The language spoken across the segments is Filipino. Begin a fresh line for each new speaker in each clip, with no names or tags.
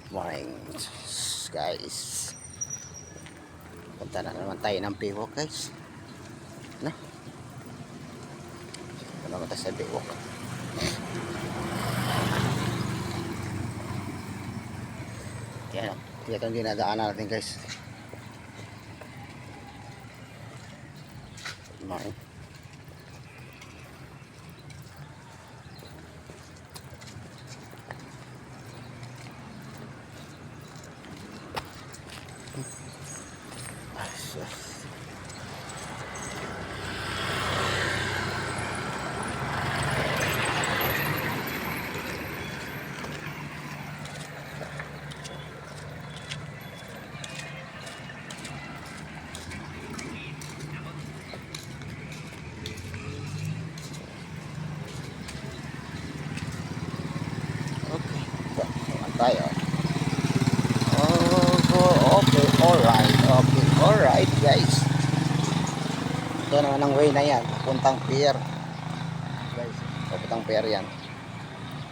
Morning guys, punta na naman tayo ng Baywalk guys. No? Punta naman tayo sa Baywalk. Yan, ito ang dinadaanan natin guys. Morning. Okay, naman tayo. Okay, alright guys. Ito naman ang way na yan, papuntang pier guys, papuntang pier yan.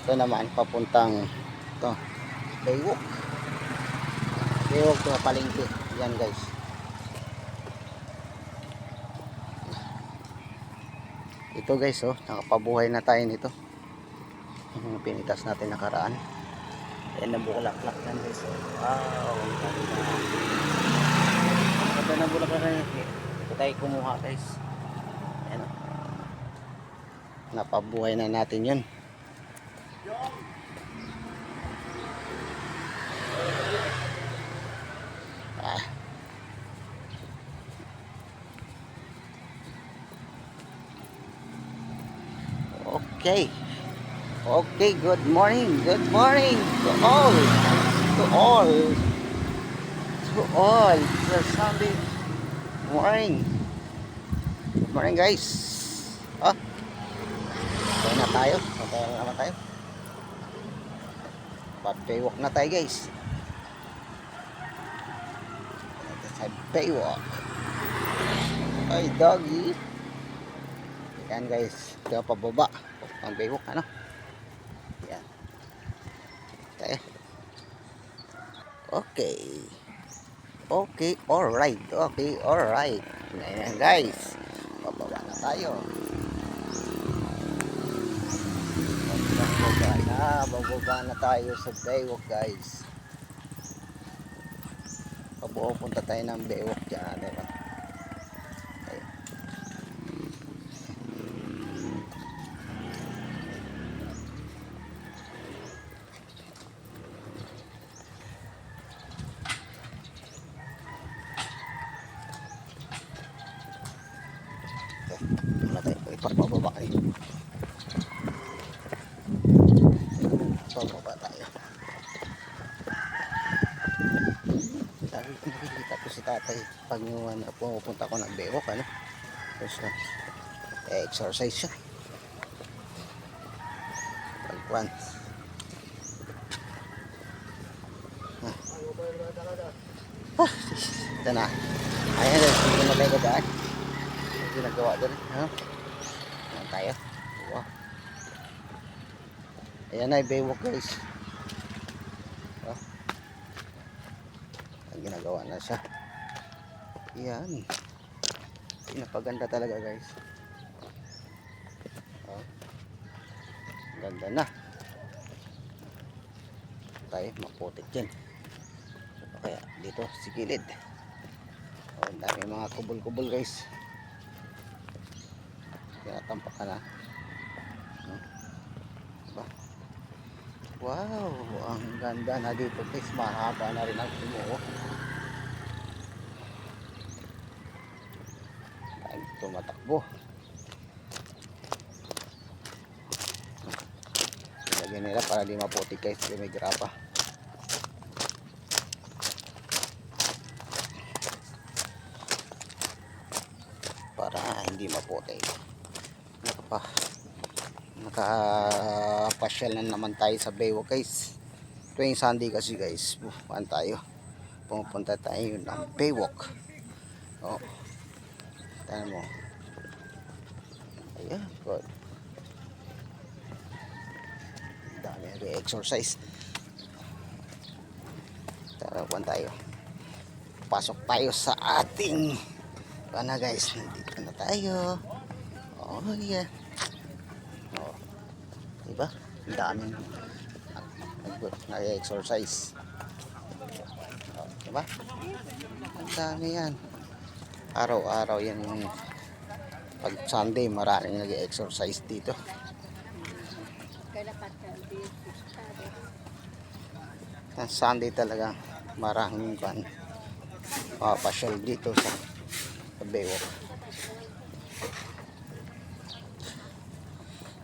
Ito naman papuntang ito, Baywalk to palengke yan guys. Ito guys, oh, nakapabuhay na tayo nito. Yung pinitas natin nakaraan, yan na bulaklak yan guys. Wow, ganda na bulaklak na yan. Ito tayo kumuha guys. Ayan, oh. Napabuhay na natin yun. Okay. Okay, good morning to all. It's a Sunday morning. Good morning guys. Oh, okay na tayo. Okay na naman tayo. Baywalk na tayo guys. Ito sa Baywalk. Ay, doggy. Yan guys, ito pababa ang Baywalk, ano? Yan. Okay, alright. Yan guys, pababa na tayo. Bababa na tayo sa Baywalk guys. Papunta tayo ng Baywalk dyan, diba? Pababa kayo. Pababa tayo. Sabi ko, nakikita ko si tatay pag pupunta ko ng Baywalk, ano? Tapos exercise siya. Pagkwan. Ito na. Ayan, hindi na tayo daan. Hindi nagawa doon. Ayan tayo. Wow. Ayan na yung Baywalk guys. Oh. Ang ginagawa na siya. Ayan. Pinapaganda talaga guys. Oh. Ganda na. Tayo maputik dyan. Kaya dito si gilid. Oh, ang dami mga kubol-kubol guys. Kaya tampak ka na. Diba? Wow, ang ganda na dito guys. Mahaba na rin ang tumuo. Dahil tumatakbo. Ilagyan nila para di maputik guys. Kasi may grapa. Para hindi maputik. Nakapasyal na naman tayo sa Baywalk guys. Tuwing Sunday kasi guys, tayo pumunta tayo ng Baywalk. Oh, tignan mo. Ayan, good. Dami nag-exercise. Kuhan tayo. Pasok tayo sa ating guys. Nandito na tayo. Oh yeah. Oh. Diba? Ang daming nag-exercise. Oh, diba? Ang dami yan. Araw-araw yan yung pag Sunday maraming nag-exercise dito. Sunday talaga maraming pasyal dito sa Baywalk.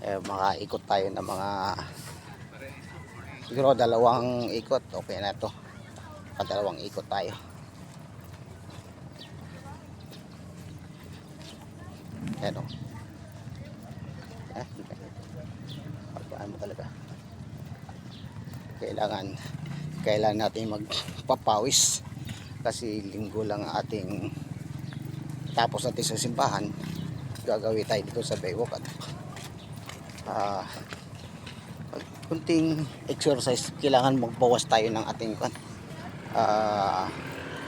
Makaikot tayo ng mga siguro 2 ikot. Okay na to. 2 ikot tayo. Ayan o. Pagpaan mo talaga. Kailangan natin magpapawis kasi linggo lang ating tapos natin sa simbahan. Gagawin tayo dito sa Baywalk at kunting exercise. Kailangan magbawas tayo ng ating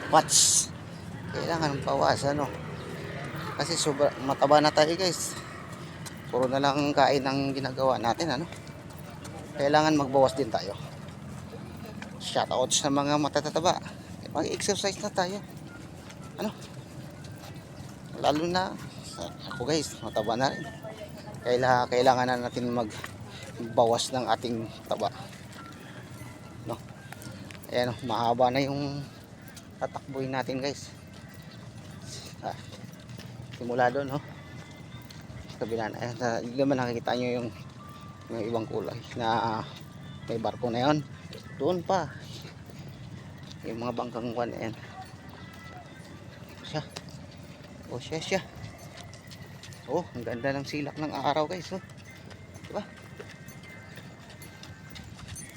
watts. Kailangan bawas kasi mataba na tayo guys. Puro na lang kain ang ginagawa natin Kailangan magbawas din tayo. Shoutouts sa mga matataba. Mag-exercise na tayo. Lalo na ako guys, mataba na rin. Kailangan na natin magbawas ng ating taba. Ayan mahaba na yung tatakbuhin natin guys. Simula doon kabila na. Hindi naman nakikita nyo yung ibang kulay na may barko na yon. Doon pa yung mga bangkang kwan yan. Siya. Ang ganda ng silak ng araw guys. Diba?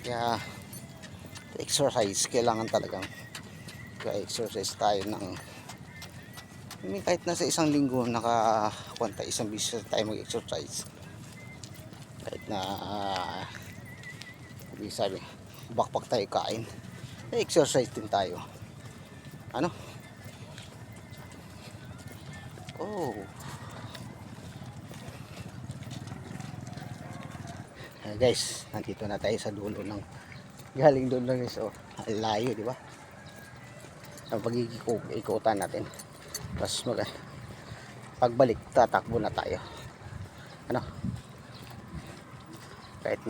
Kaya exercise kailangan talagang exercise tayo ng kahit na sa isang linggo nakakwanta isang beses tayo mag-exercise. Kahit na sabi bakpak tayo kain, exercise din tayo. Guys, nandito na tayo sa dulo ng galing doon lang guys. Layo, di ba? Ang pag-ikutan natin. Tapos pagbalik tatakbo na tayo. Kahit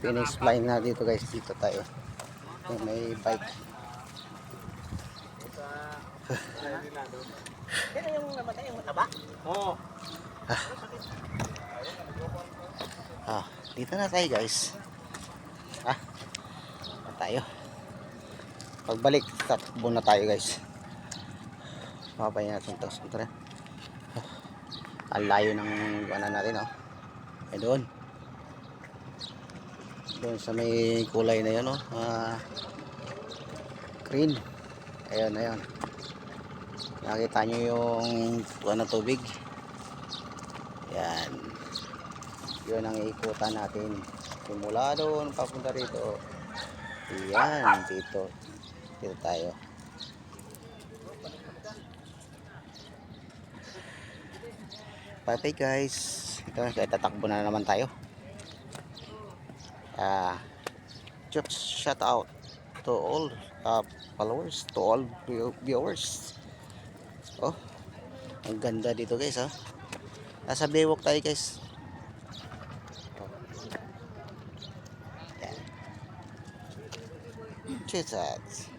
finish line na dito guys, dito tayo. May bike.
Pero yung namatay yung mataba? Oo.
Dito na tayo guys. Tayo. Pagbalik tatakbo na tayo guys. Papayin natin ito. Ang layo ng natin doon sa may kulay na yun green. Ayun. Nakita nyo yung tubig. Yan. Yun ang ikutan natin. Simula doon papunta rito. Yan. Dito tayo. Bye guys. Ito, tatakbo na naman tayo. Just shout out to all followers, to all viewers. Ang ganda dito guys nasa Baywalk tayo guys. Cheers.